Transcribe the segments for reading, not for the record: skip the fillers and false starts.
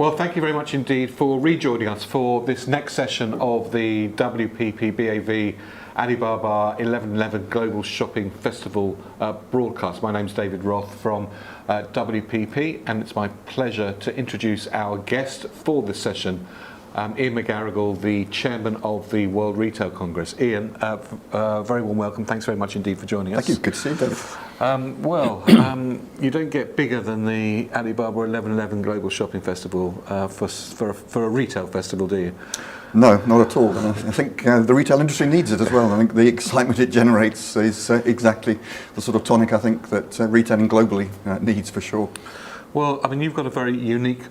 Well, thank you very much indeed for rejoining us for this next session of the WPP BAV Alibaba 1111 Global Shopping Festival broadcast. My name's David Roth from WPP, and it's my pleasure to introduce our guest for this session, Ian McGarrigle, the chairman of the World Retail Congress. Ian, very warm welcome. Thanks very much indeed for joining us. Thank you. Good to see you, David. You don't get bigger than the Alibaba 1111 Global Shopping Festival for a retail festival, do you? No, not at all. And I think the retail industry needs it as well. I think the excitement it generates is exactly the sort of tonic I think that retailing globally needs for sure. Well, I mean, you've got a very unique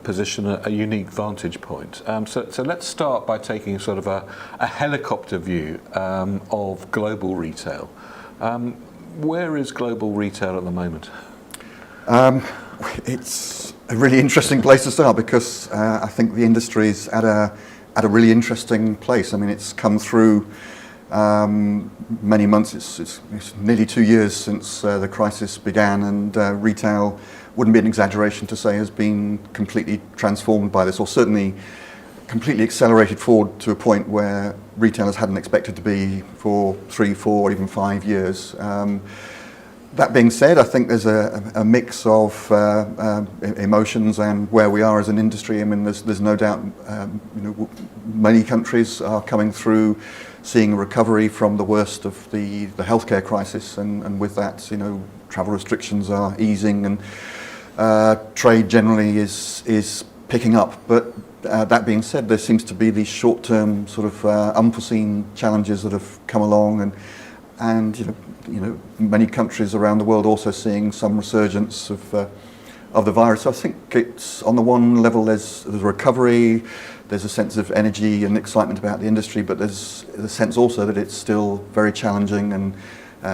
position, a unique vantage point. So let's start by taking sort of a helicopter view of global retail. Where is global retail at the moment? It's a really interesting place to start because I think the industry is at a really interesting place. I mean, it's come through many months. It's nearly 2 years since the crisis began, and retail wouldn't be an exaggeration to say has been completely transformed by this, or certainly completely accelerated forward to a point where retailers hadn't expected to be for 3, 4, even 5 years. That being said, I think there's a mix of emotions and where we are as an industry. I mean, there's no doubt, many countries are coming through, seeing a recovery from the worst of the healthcare crisis, and with that, travel restrictions are easing, and trade generally is picking up. But that being said, there seems to be these short-term sort of unforeseen challenges that have come along, and many countries around the world also seeing some resurgence of the virus. So I think it's, on the one level, there's a recovery, there's a sense of energy and excitement about the industry, but there's a sense also that it's still very challenging and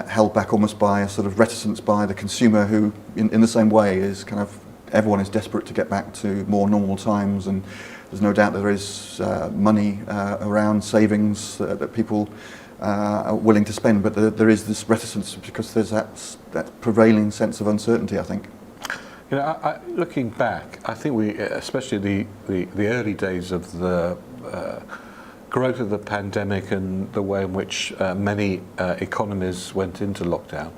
held back almost by a sort of reticence by the consumer, who in the same way is kind of, everyone is desperate to get back to more normal times, and there's no doubt that there is money around, savings that people are willing to spend, but there is this reticence because there's that prevailing sense of uncertainty, I think. Looking back, I think we, especially the early days of the growth of the pandemic and the way in which many economies went into lockdown,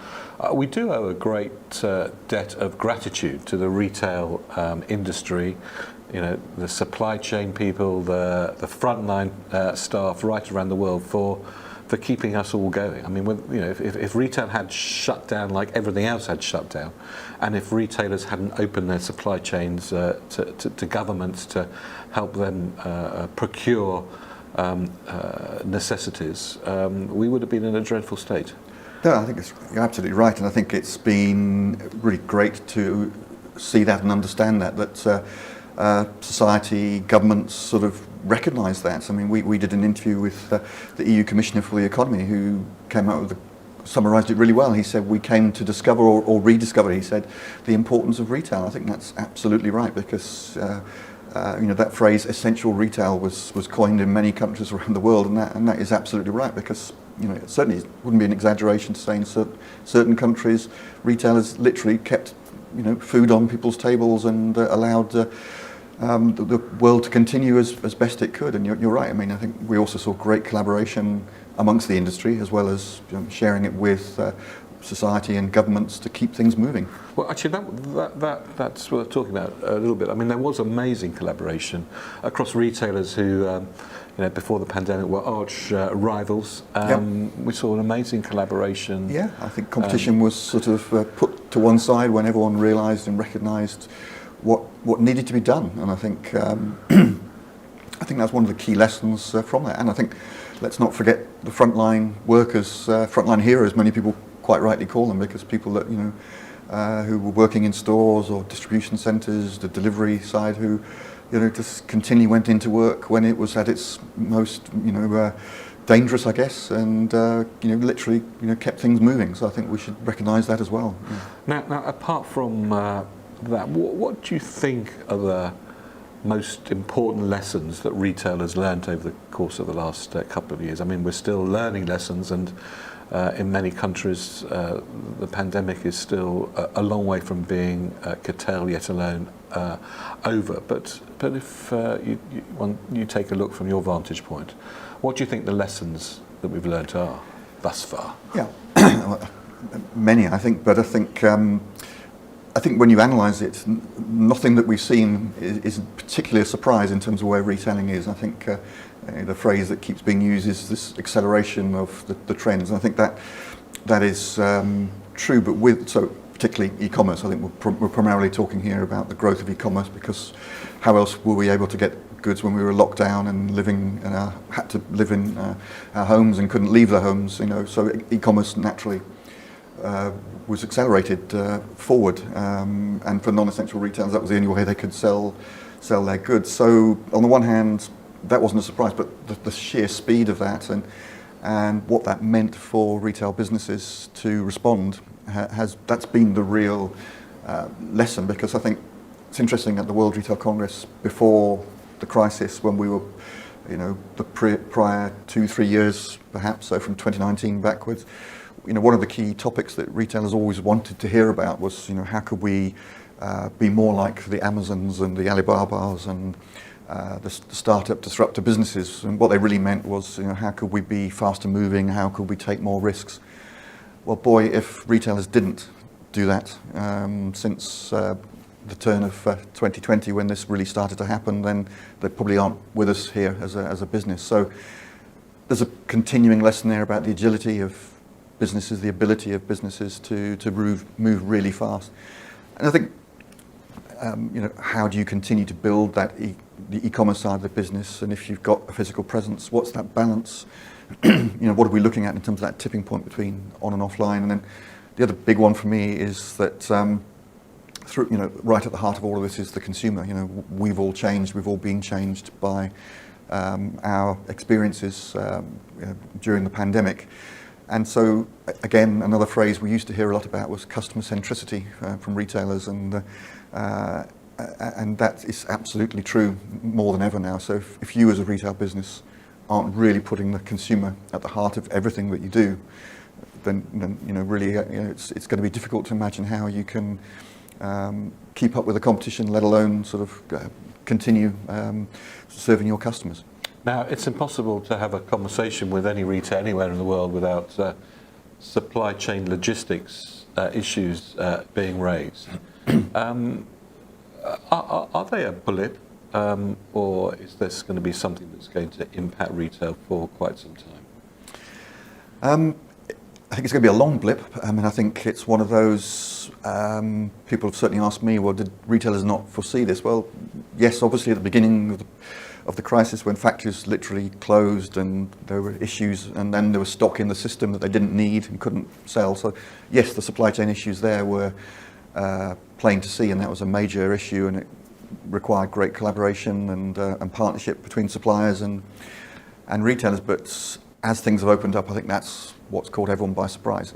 we do owe a great debt of gratitude to the retail industry, the supply chain people, the frontline staff right around the world for keeping us all going. I mean, if retail had shut down like everything else had shut down, and if retailers hadn't opened their supply chains to governments to help them procure necessities, we would have been in a dreadful state. No, I think you're absolutely right, and I think it's been really great to see that and understand that society, governments sort of recognise that. I mean, we did an interview with the EU Commissioner for the Economy, who came out with summarised it really well. He said we came to discover or rediscover, he said, the importance of retail. I think that's absolutely right, because that phrase essential retail was coined in many countries around the world, and that is absolutely right, because it certainly wouldn't be an exaggeration to say in certain countries retailers literally kept food on people's tables and allowed the world to continue as best it could. And you're right. I mean, I think we also saw great collaboration amongst the industry, as well as sharing it with society and governments to keep things moving. Well, actually, that's worth talking about a little bit. I mean, there was amazing collaboration across retailers who, before the pandemic, were arch rivals. We saw an amazing collaboration. Yeah, I think competition was sort of put to one side when everyone realised and recognised what needed to be done, and I think that's one of the key lessons from that. And I think let's not forget the frontline workers, frontline heroes, many people quite rightly call them, because people that who were working in stores or distribution centres, the delivery side, who just continually went into work when it was at its most dangerous, I guess, and literally kept things moving. So I think we should recognise that as well. Yeah. Now, apart from that, what do you think are the most important lessons that retailers learned over the course of the last couple of years? I mean, we're still learning lessons, and in many countries, the pandemic is still a long way from being curtailed, yet alone over. But if you take a look from your vantage point, what do you think the lessons that we've learnt are thus far? Yeah, many, I think. But I think when you analyse it, nothing that we've seen is particularly a surprise in terms of where retailing is. I think the phrase that keeps being used is this acceleration of the trends. And I think that is true, but so particularly e-commerce. I think we're primarily talking here about the growth of e-commerce, because how else were we able to get goods when we were locked down and had to live in our homes and couldn't leave the homes? So e-commerce naturally was accelerated forward, and for non-essential retailers, that was the only way they could sell their goods. So on the one hand, that wasn't a surprise, but the sheer speed of that and what that meant for retail businesses to respond that's been the real lesson. Because I think it's interesting, at the World Retail Congress before the crisis, when we were, the prior 2-3 years perhaps, so from 2019 backwards, one of the key topics that retailers always wanted to hear about was, how could we be more like the Amazons and the Alibabas and the startup disruptor businesses. And what they really meant was, how could we be faster moving? How could we take more risks? Well, boy, if retailers didn't do that since the turn of 2020, when this really started to happen, then they probably aren't with us here as a business. So there's a continuing lesson there about the agility of businesses, the ability of businesses to move really fast. And I think, how do you continue to build the e-commerce side of the business? And if you've got a physical presence, what's that balance? What are we looking at in terms of that tipping point between on and offline? And then the other big one for me is that right at the heart of all of this is the consumer. We've all changed. We've all been changed by our experiences during the pandemic. And so, again, another phrase we used to hear a lot about was customer centricity from retailers, and that is absolutely true more than ever now. So if you as a retail business aren't really putting the consumer at the heart of everything that you do, then really it's going to be difficult to imagine how you can keep up with the competition, let alone sort of continue serving your customers. Now, it's impossible to have a conversation with any retailer anywhere in the world without supply chain logistics issues being raised. Are they a blip, or is this going to be something that's going to impact retail for quite some time? I think it's going to be a long blip. I think it's one of those, people have certainly asked me, well, did retailers not foresee this? Well, yes, obviously at the beginning of the crisis, when factories literally closed and there were issues, and then there was stock in the system that they didn't need and couldn't sell. So yes, the supply chain issues there were plain to see, and that was a major issue, and it required great collaboration and partnership between suppliers and retailers. But as things have opened up, I think that's what's caught everyone by surprise.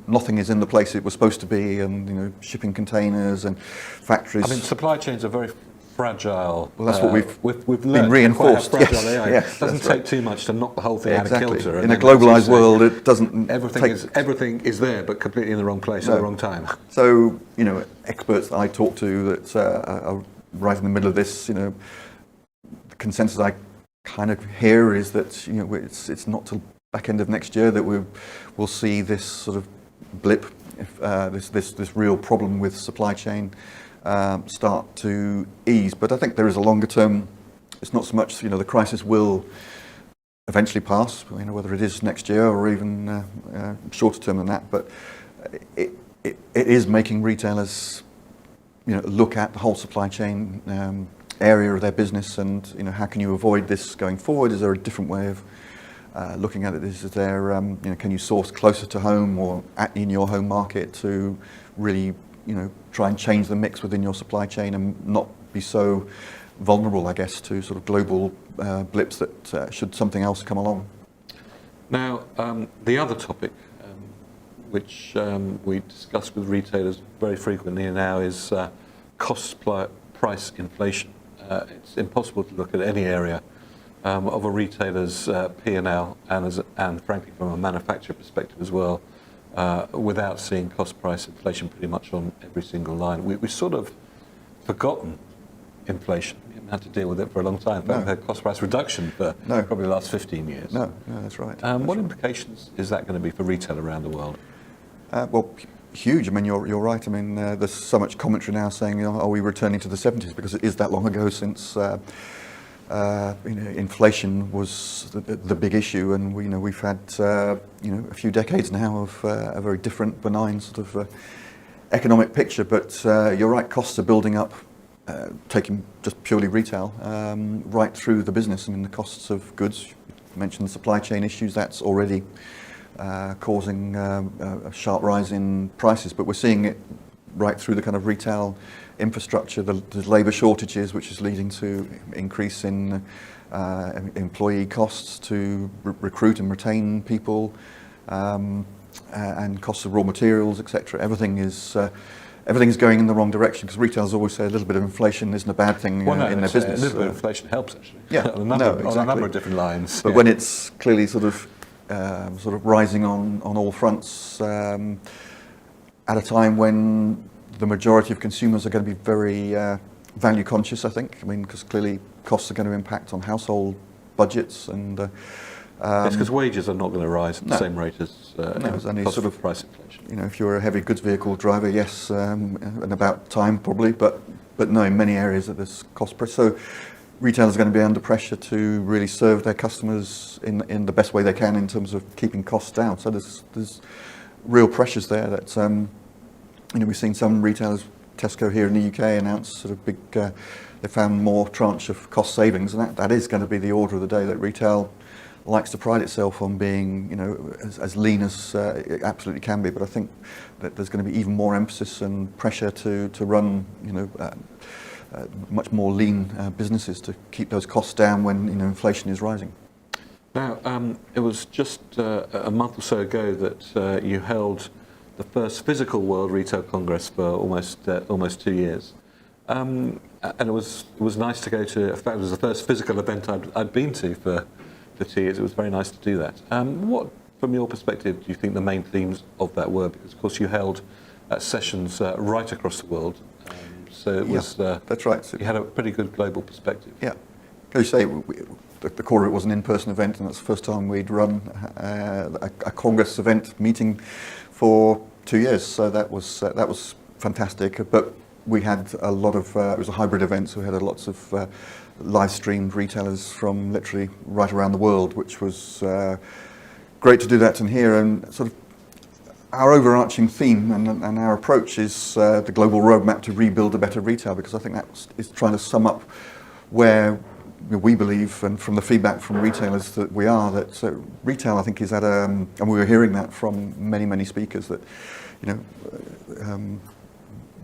Nothing is in the place it was supposed to be, and shipping containers and factories. Supply chains are very fragile. Well, that's what we've learned been reinforced. Quite how fragile they are. Yes, it doesn't take too much to knock the whole thing out of kilter. In a globalised world, it doesn't. Everything is there, but completely in the wrong place at the wrong time. So experts that I talk to that are right in the middle of this, the consensus I kind of hear is that it's not till back end of next year that we'll see this sort of blip, this real problem with supply chain start to ease. But I think there is a longer term. It's not so much the crisis will eventually pass, whether it is next year or even shorter term than that. But it is making retailers look at the whole supply chain area of their business, and how can you avoid this going forward? Is there a different way of looking at it? Is there can you source closer to home or in your home market to really try and change the mix within your supply chain and not be so vulnerable, I guess, to sort of global blips that should something else come along. Now, the other topic which we discuss with retailers very frequently now is cost price inflation. It's impossible to look at any area of a retailer's P&L and frankly from a manufacturer perspective as well, without seeing cost price inflation pretty much on every single line. We've sort of forgotten inflation. We haven't had to deal with it for a long time. No. We've had cost price reduction for No. probably the last 15 years. No, that's right. What implications is that going to be for retail around the world? Well, huge. I mean, you're right. I mean, there's so much commentary now saying, are we returning to the 70s? Because it is that long ago since inflation was the big issue, and we've had a few decades now of a very different, benign sort of economic picture. But you're right. Costs are building up. Taking just purely retail, right through the business. I mean, the costs of goods, you mentioned the supply chain issues, that's already causing a sharp rise in prices, but we're seeing it right through the kind of retail infrastructure, the labour shortages, which is leading to increase in employee costs to recruit and retain people, and costs of raw materials, etc. Everything's going in the wrong direction, because retailers always say a little bit of inflation isn't a bad thing in their business. A little bit of inflation helps, actually. Yeah, on a number of different lines. But when it's clearly sort of rising on all fronts at a time when the majority of consumers are going to be very value conscious, I think. I mean, because clearly costs are going to impact on household budgets, and it's because wages are not going to rise at the same rate as only sort of price inflation. If you're a heavy goods vehicle driver, yes, and about time probably, but no, in many areas that there's cost pressure. So retailers are going to be under pressure to really serve their customers in the best way they can in terms of keeping costs down. So there's real pressures there that we've seen some retailers, Tesco here in the UK, announce sort of big. They found more tranche of cost savings, and that is going to be the order of the day. That retail likes to pride itself on being, as lean as it absolutely can be. But I think that there's going to be even more emphasis and pressure to run, much more lean businesses to keep those costs down when inflation is rising. Now, it was just a month or so ago that you held the first physical World Retail Congress for almost 2 years, and it was nice to go to. In fact, it was the first physical event I'd been to for 2 years. It was very nice to do that. What, from your perspective, do you think the main themes of that were? Because, of course, you held sessions right across the world, so it was. That's right. So you had a pretty good global perspective. Yeah, as you say, the core of it was an in-person event, and that's the first time we'd run a Congress event meeting for 2 years. So that was fantastic. But we had a lot of. It was a hybrid event, so we had lots of live streamed retailers from literally right around the world, which was great to do that and here. And sort of our overarching theme and our approach is the global roadmap to rebuild a better retail, because I think that is trying to sum up where we believe, and from the feedback from retailers that we are, that retail, I think, is at a, and we were hearing that from many speakers, that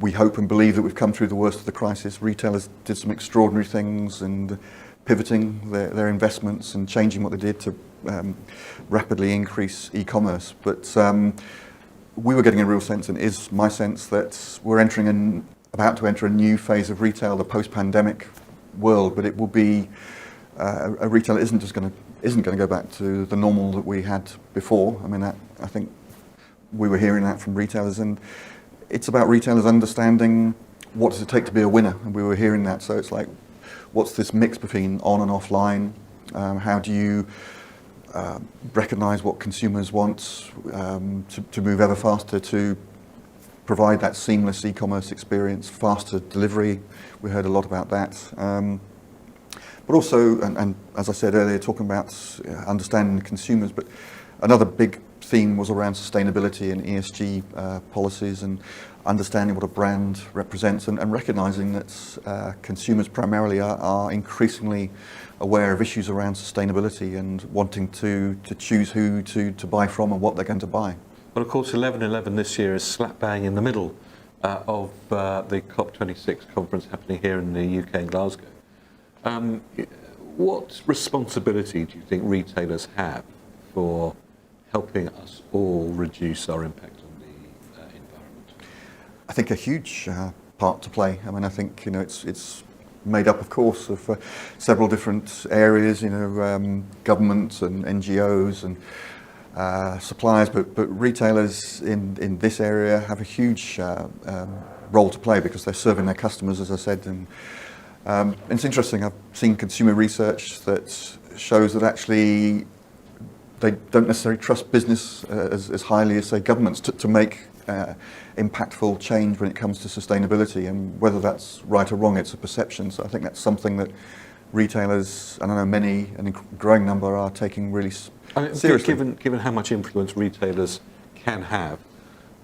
we hope and believe that we've come through the worst of the crisis. Retailers did some extraordinary things, and pivoting their investments and changing what they did to rapidly increase e-commerce. But we were getting a real sense, and it is my sense, that we're about to enter a new phase of retail, the post-pandemic world. But it will be a retailer isn't going to go back to the normal that we had before. I mean, I think we were hearing that from retailers, and it's about retailers understanding what does it take to be a winner, and we were hearing that. So it's like, what's this mix between on and offline? How do you recognise what consumers want to move ever faster, to provide that seamless e-commerce experience, faster delivery? We heard a lot about that. But also, and as I said earlier, talking about understanding the consumers, but another big theme was around sustainability and ESG policies, and understanding what a brand represents, and recognising that consumers primarily are increasingly aware of issues around sustainability and wanting to choose who to buy from and what they're going to buy. Well, of course, 11/11 this year is slap bang in the middle of the COP26 conference happening here in the UK in Glasgow. What responsibility do you think retailers have for helping us all reduce our impact on the environment? I think a huge part to play. I mean, I think it's made up, of course, of several different areas, governments and NGOs and suppliers, but retailers in this area have a huge role to play because they're serving their customers, as I said. And it's interesting, I've seen consumer research that shows that actually they don't necessarily trust business as highly as, say, governments to make impactful change when it comes to sustainability. And whether that's right or wrong, it's a perception. So I think that's something that retailers, and I know many, and a growing number, are taking really seriously. Given how much influence retailers can have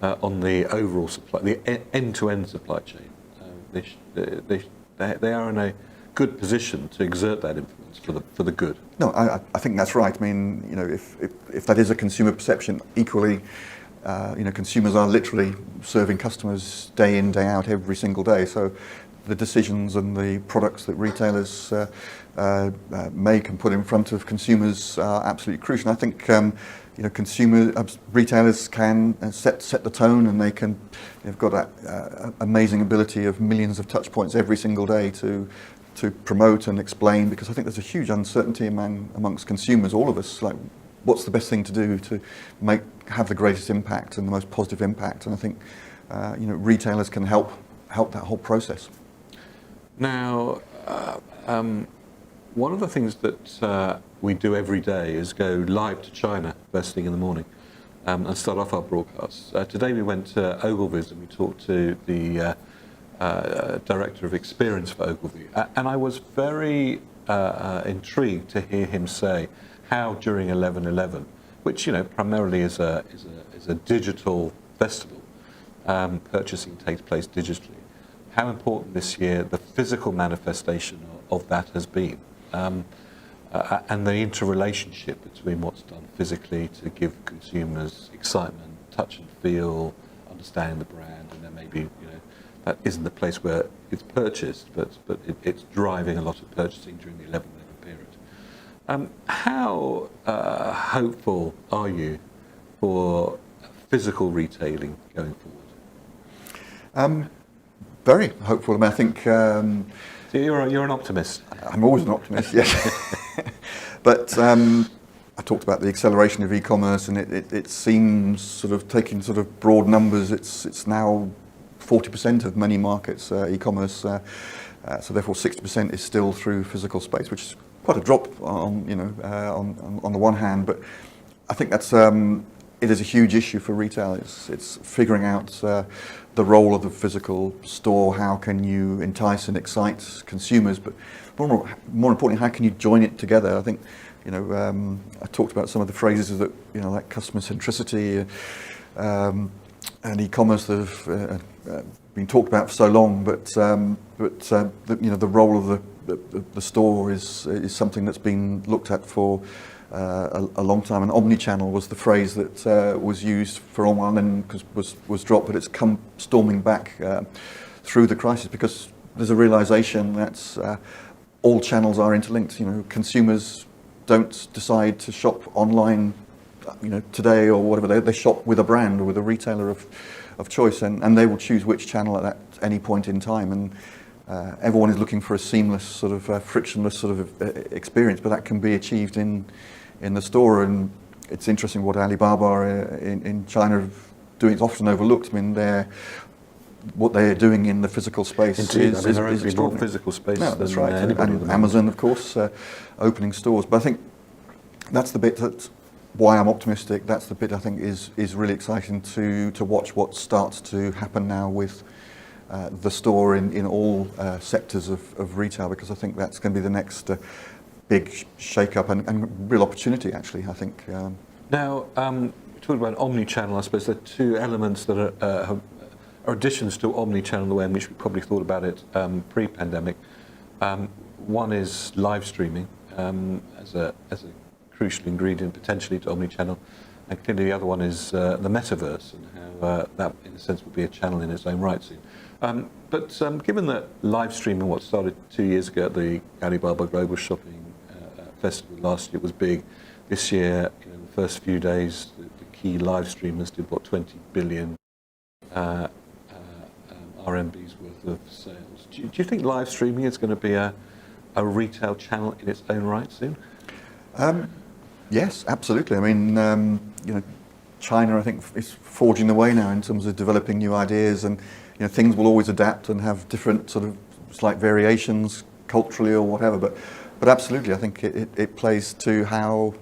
on the overall supply, the end-to-end supply chain, they are in a good position to exert that influence for the good. No, I think that's right. I mean, if that is a consumer perception, equally, consumers are literally serving customers day in, day out, every single day. So the decisions and the products that retailers make and put in front of consumers are absolutely crucial. And I think retailers can set the tone, and they've got that amazing ability of millions of touch points every single day to promote and explain, because I think there's a huge uncertainty amongst consumers, all of us, like what's the best thing to do to have the greatest impact and the most positive impact. And I think retailers can help that whole process. Now, one of the things that we do every day is go live to China first thing in the morning and start off our broadcasts. Today we went to Ogilvy's and we talked to the Director of Experience for Ogilvy. And I was very intrigued to hear him say how during 11/11, which primarily is a digital festival, purchasing takes place digitally, how important this year the physical manifestation of that has been, and the interrelationship between what's done physically to give consumers excitement, touch and feel, understanding the brand, and then maybe that isn't the place where it's purchased, but it's driving a lot of purchasing during the 11/11 period. How hopeful are you for physical retailing going forward? Very hopeful. I mean, I think So you're an optimist. I'm always an optimist, yes. But I talked about the acceleration of e-commerce, and it seems, sort of taking sort of broad numbers, it's now 40% of many markets e-commerce. So therefore 60% is still through physical space, which is quite a drop on the one hand. But I think that's it is a huge issue for retail. It's figuring out the role of the physical store. How can you entice and excite consumers? But more importantly, how can you join it together? I think I talked about some of the phrases that like customer centricity and e-commerce that have been talked about for so long. But the role of the store is something that's been looked at for a long time. And Omnichannel was the phrase that was used for a while, and then was dropped, but it's come storming back through the crisis, because there's a realization that all channels are interlinked. Consumers don't decide to shop online today or whatever. They shop with a brand or with a retailer of choice, and they will choose which channel at any point in time. And everyone is looking for a seamless, sort of frictionless sort of experience, but that can be achieved in the store. And it's interesting what Alibaba in China are doing. It's often overlooked. I mean, what they're doing in the physical space is more physical space. No, that's than right. And Amazon, of course, opening stores. But I think that's the bit that's why I'm optimistic. That's the bit I think is really exciting to watch what starts to happen now with the store in all sectors of retail, because I think that's going to be the next big shake-up and real opportunity, actually, I think. Now, talking about omnichannel, I suppose there are two elements that are additions to omnichannel, the way in which we probably thought about it pre-pandemic. One is live streaming as a crucial ingredient potentially to omnichannel, and clearly the other one is the metaverse, and how that, in a sense, will be a channel in its own right soon. But given that live streaming, what started 2 years ago at the Alibaba Global Shopping Festival last year, was big. This year, in the first few days, the key live streamers did 20 billion RMBs worth of sales. Do you think live streaming is going to be a retail channel in its own right soon? Yes, absolutely. I mean, China, I think, is forging the way now in terms of developing new ideas, and things will always adapt and have different sort of slight variations culturally or whatever. But absolutely, I think it plays to how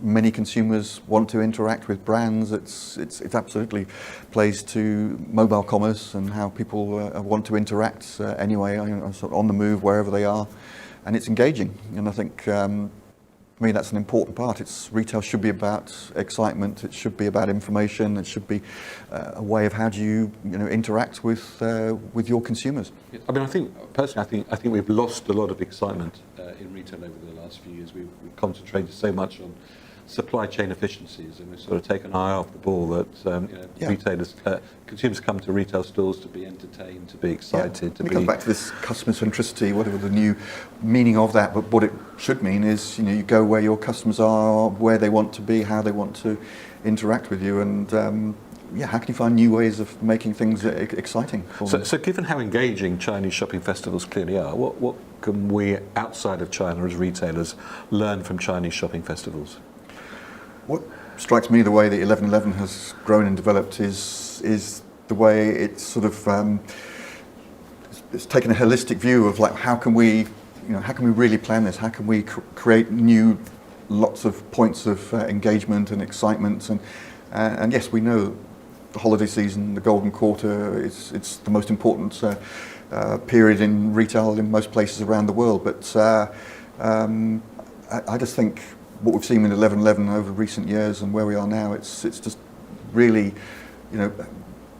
many consumers want to interact with brands. It absolutely plays to mobile commerce and how people want to interact anyway, sort of on the move wherever they are, and it's engaging. And I think for me that's an important part. Retail should be about excitement. It should be about information. It should be a way of how do you interact with your consumers. I mean, I think personally, I think we've lost a lot of excitement in retail over the last few years. We've concentrated so much on supply chain efficiencies, and we've sort of taken an eye off the ball that retailers, consumers come to retail stores to be entertained, to be excited. It comes back to this customer centricity, whatever the new meaning of that. But what it should mean is, you go where your customers are, where they want to be, how they want to interact with you, and how can you find new ways of making things exciting for them? So given how engaging Chinese shopping festivals clearly are, what can we outside of China as retailers learn from Chinese shopping festivals? What strikes me, the way that 11/11 has grown and developed is the way it's sort of it's taken a holistic view of like how can we really plan this? How can we create lots of points of engagement and excitement? And yes, we know the holiday season, the golden quarter, it's the most important period in retail in most places around the world. But I just think what we've seen with 11/11 over recent years and where we are now, it's just really,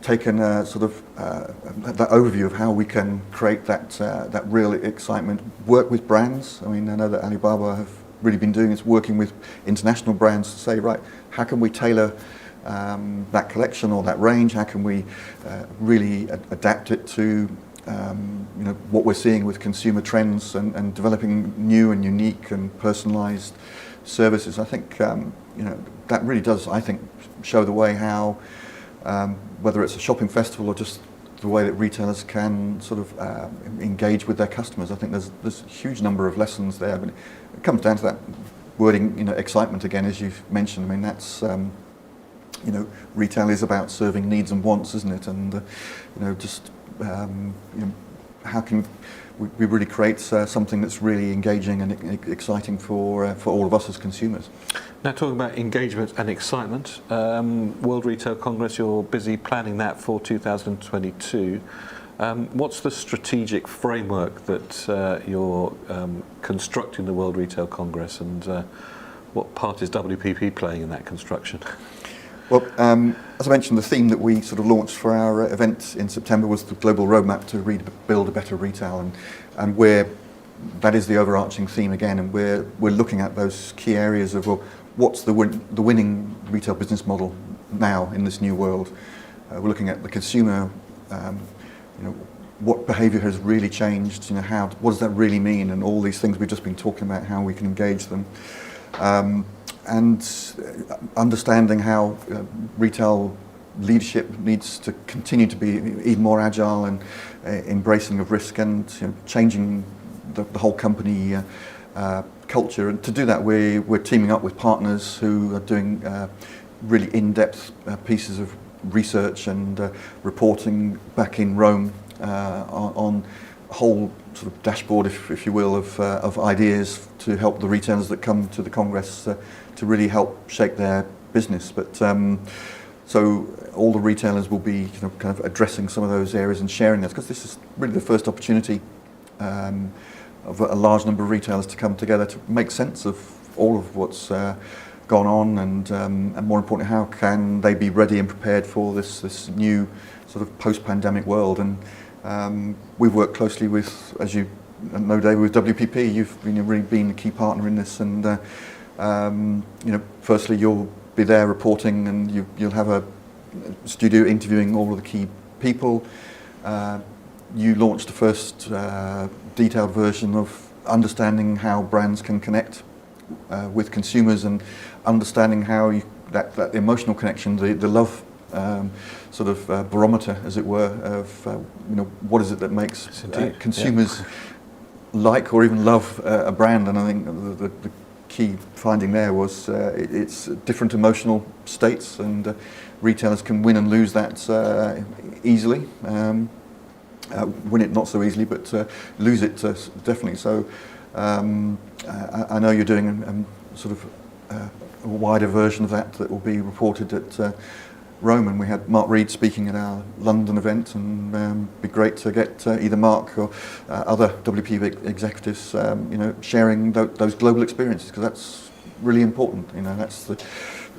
taken a sort of that overview of how we can create that real excitement. Work with brands. I mean, I know that Alibaba have really been doing is working with international brands to say, right, how can we tailor that collection or that range? How can we really adapt it to what we're seeing with consumer trends and developing new and unique and personalised services? I think that really does, I think, show the way how whether it's a shopping festival or just the way that retailers can sort of engage with their customers. I think there's a huge number of lessons there, but it comes down to that wording, excitement again, as you've mentioned. I mean, that's retail is about serving needs and wants, isn't it? And how can we really create something that's really engaging and exciting for all of us as consumers. Now, talking about engagement and excitement, World Retail Congress, you're busy planning that for 2022. What's the strategic framework that you're constructing the World Retail Congress, and what part is WPP playing in that construction? Well, as I mentioned, the theme that we sort of launched for our event in September was the global roadmap to build a better retail, and that is the overarching theme again, and we're looking at those key areas of, well, what's the winning retail business model now in this new world? We're looking at the consumer, what behaviour has really changed, what does that really mean, and all these things we've just been talking about, how we can engage them. And understanding how retail leadership needs to continue to be even more agile and embracing of risk, and changing the whole company culture. And to do that, we're teaming up with partners who are doing really in-depth pieces of research and reporting back in Rome on a whole sort of dashboard, if you will, of ideas to help the retailers that come to the Congress to really help shape their business. But so all the retailers will be kind of addressing some of those areas and sharing this, because this is really the first opportunity of a large number of retailers to come together to make sense of all of what's gone on, and more importantly, how can they be ready and prepared for this new sort of post-pandemic world. And we've worked closely with, as you know, David, with WPP. You've really been a key partner in this, and firstly, you'll be there reporting, and you'll have a studio interviewing all of the key people. You launched the first detailed version of understanding how brands can connect with consumers, and understanding how that emotional connection, the love sort of barometer, as it were, of what is it that makes consumers like or even love a brand. And I think the key finding there was it's different emotional states, and retailers can win and lose that easily. Win it not so easily, but lose it definitely. So I know you're doing sort of a wider version of that will be reported at Rome, and we had Mark Reed speaking at our London event, and it'd be great to get either Mark or other WP executives, sharing those global experiences, because that's really important. That's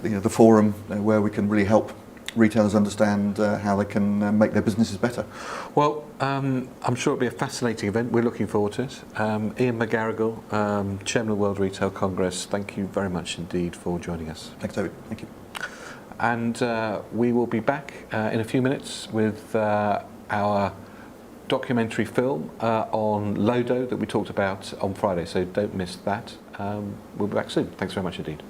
the forum where we can really help retailers understand how they can make their businesses better. Well, I'm sure it'll be a fascinating event. We're looking forward to it. Ian McGarrigle, Chairman of the World Retail Congress, thank you very much indeed for joining us. Thanks, David. Thank you. And we will be back in a few minutes with our documentary film on Lodo that we talked about on Friday, so don't miss that. We'll be back soon. Thanks very much indeed.